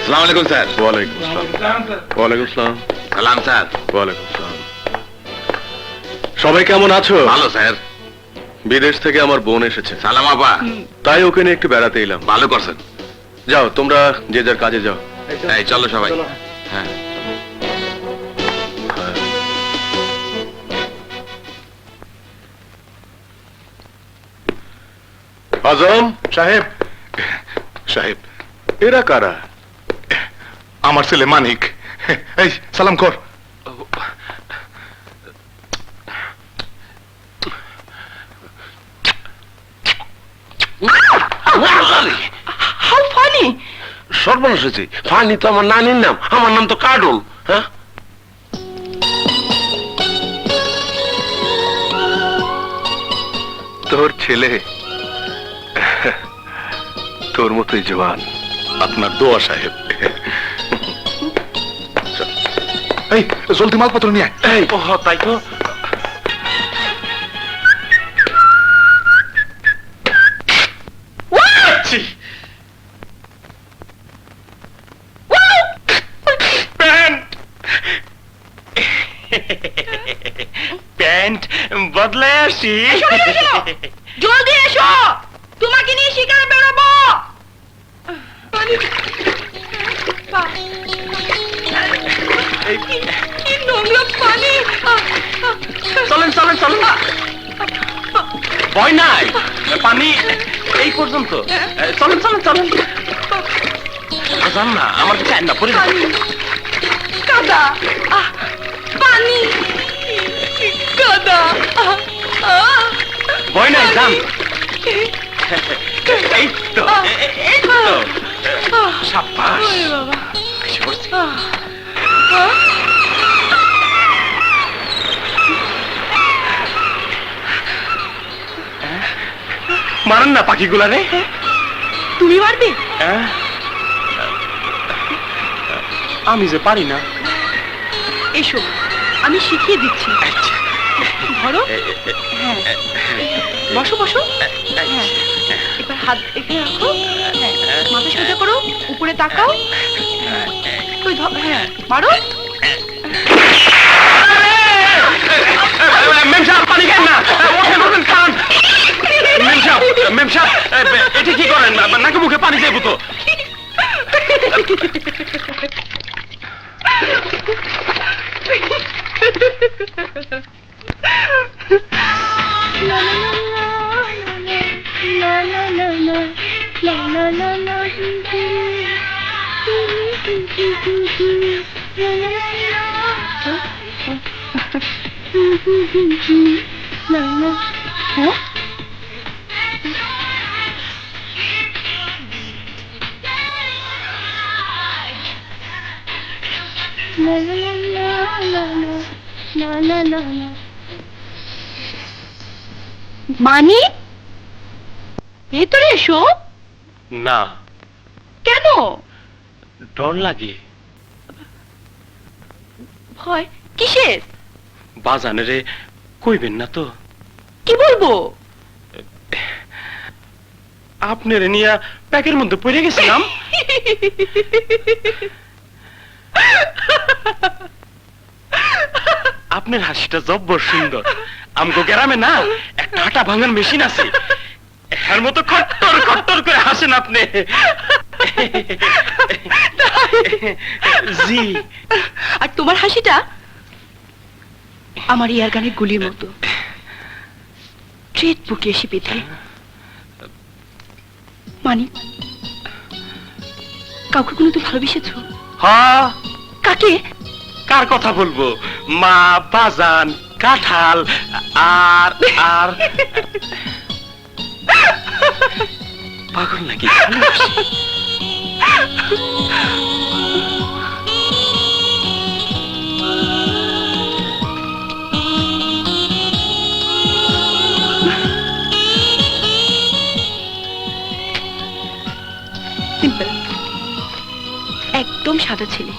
আসসালামু আলাইকুম স্যার। ওয়ালাইকুম আসসালাম। ওয়ালাইকুম আসসালাম। সালাম স্যার। ওয়ালাইকুম আসসালাম। সবাই কেমন আছো? ভালো স্যার। বিদেশ থেকে আমার বোন এসেছে, সালাম আপা। তাই ওকে নিয়ে একটু বেড়াতে এলাম। ভালো করছেন। যাও তোমরা যে যার কাজে যাও। এই চলো সবাই। হ্যাঁ। আজম সাহেব, সাহেব এরা কারা? আমার ছেলে মানিক। এই সালাম কর। How funny! সর্বনাশ হয়েছে। ফানি তো আমার নানির নাম, আমার নাম তো কার্ডল। হ্যাঁ, তোর ছেলে তোর মতোই জওয়ান। আপনার দোয়া সাহেব। এই জলদি মালপত্র নিয়ে আয়। ও তাই তো। প্যান্ট বদলে আসি। জলদি এসো, তোমাকে নিয়ে শিকারে বেরোবো। কি নোংরা পানি! চলেন চলেন চলেন, ভয় নাই, পানি এই পর্যন্ত। চলেন চলেন চলেন। জান না, আমার চাই না পরে কাদা, পানি, কাদা। ভয় নাই, যান। এই তো, এই তো। সাব্বাস। এসে পড়ছি। মারেন না পাখিগুলা রে। তুমি পারবে? আমি যে পারি না। এসো, আমি শিখিয়ে দিচ্ছি। ধরো, হ্যাঁ, বসো বসো। হ্যাঁ, এবার হাত এখানে রাখো। হ্যাঁ, মাথা সোজা করো, উপরে তাকাও। ওই হ্যাঁ, মারো। মেম সাহেব, পানি খান না। ওঠেন ওঠেন, খান। মেম সাহেব, এটা কি করেন? নাকি মুখে পানি যাইব তো। মানি, ভেতরে এসো। না, কেন? ডর লাগে। ভয় কিসের? বাজানে রে কইবেন না তো? কি বলবো? আপনার নিয়ে প্যাকের মধ্যে পড়ে গেছিলাম। আপনার হাসিটা জব্বর সুন্দর। আমগো গ্রামে না একটা হাঁটা ভাঙার মেশিন আছে, এর মতো খট্টর খট্টর করে হাসেন আপনি। জি। আর তোমার হাসিটা আমার ইয়ার গানের গুলির মতো, ট্রেড বুকে এসে পেতে। মানি, কাউকে কোনো তুই ভালোবেসেছ? হ্যাঁ। কাকে? কার কথা বলবো? মা, বাজান, কাঁঠাল আর আর পাগল নাকি? সিম্পল, একদম সাদা ছেলে।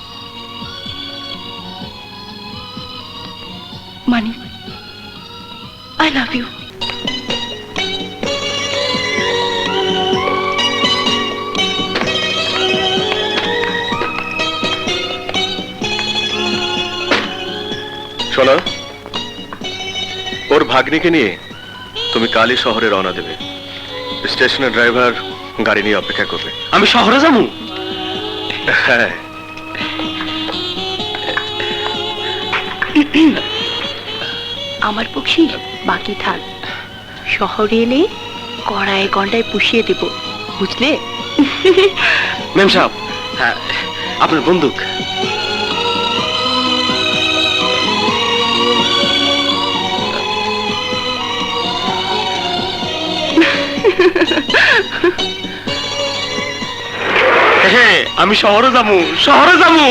মানি, আই লাভ ইউ। শোনো, ওর ভাগ্নিকে নিয়ে তুমি কালই শহরে রওনা দেবে। স্টেশনের ড্রাইভার গাড়ি নিয়ে অপেক্ষা করবে। আমি শহরে যাবো? হ্যাঁ, আমার পক্ষী বাকি থাক, শহরে এলে কড়ায় গন্ডায় পুষিয়ে দেব, বুঝলে? মেম সাহেব, হ্যাঁ, আপনার বন্দুক। হ্যাঁ, আমি শহরে যাবো, শহরে যাবো।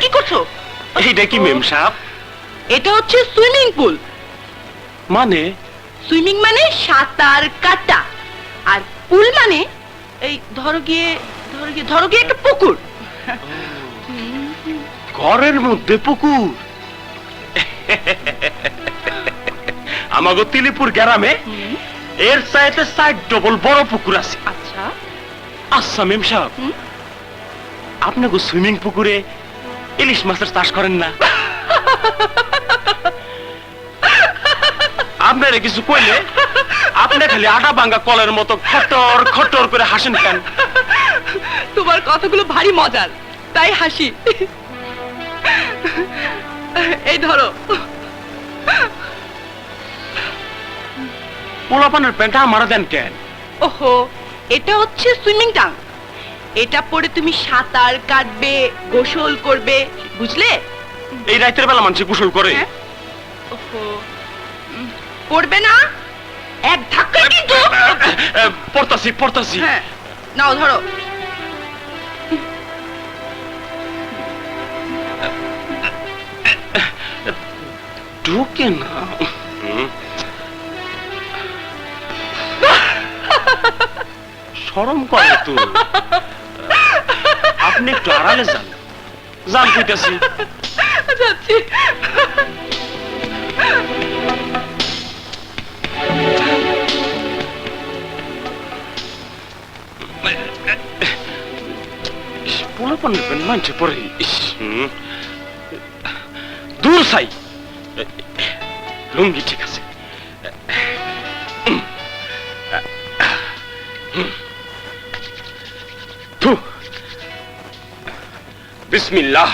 কি করছো? এইটা কি মেম সাহেব? এটা হচ্ছে সুইমিং পুল। মানে সুইমিং মানে সাঁতার কাটা, আর পুল মানে এই ধরো গিয়ে একটা পুকুর। ঘরের মধ্যে পুকুর? আমাগো তিলিপুর গ্রামে এর চাইতে ৬০ ডবল বড় পুকুর আছে। আচ্ছা, আচ্ছা মেম সাহেব, হুম? আপনি গো সুইমিং পুকুরে ইলিশ মাছের চাষ করেন না? আপনারা কিছু কইলে আপনি খালি আটা ভাঙ্গা কলের মতো খটর খটর করে হাসেন কেন? তোমার কথাগুলো ভারী মজার, তাই হাসি। এই ধরো। পোলাপানের প্যান্টটা আমারা দেন কেন? ওহো, এটা হচ্ছে সুইমিং ট্যাঙ্ক। এটা পরে তুমি সাঁতার কাটবে, গোসল করবে, বুঝলে? এই রাতের বেলা মানুষ গোসল করে? হ্যাঁ? ওহো, করবে না? এক ধাক্কায় কিন্তু। পড়তাছি পড়তাছি। হ্যাঁ, নাও ধরো। ঢুকে না। শরম করে তো। আপনি একটু আড়ালে যান, যান কইতাছি। যাচ্ছি। পোলাপানের প্যান্ট মানছে পরে। দূর সাই, লুঙ্গি ঠিক আছে। থু, বিসমিল্লাহ।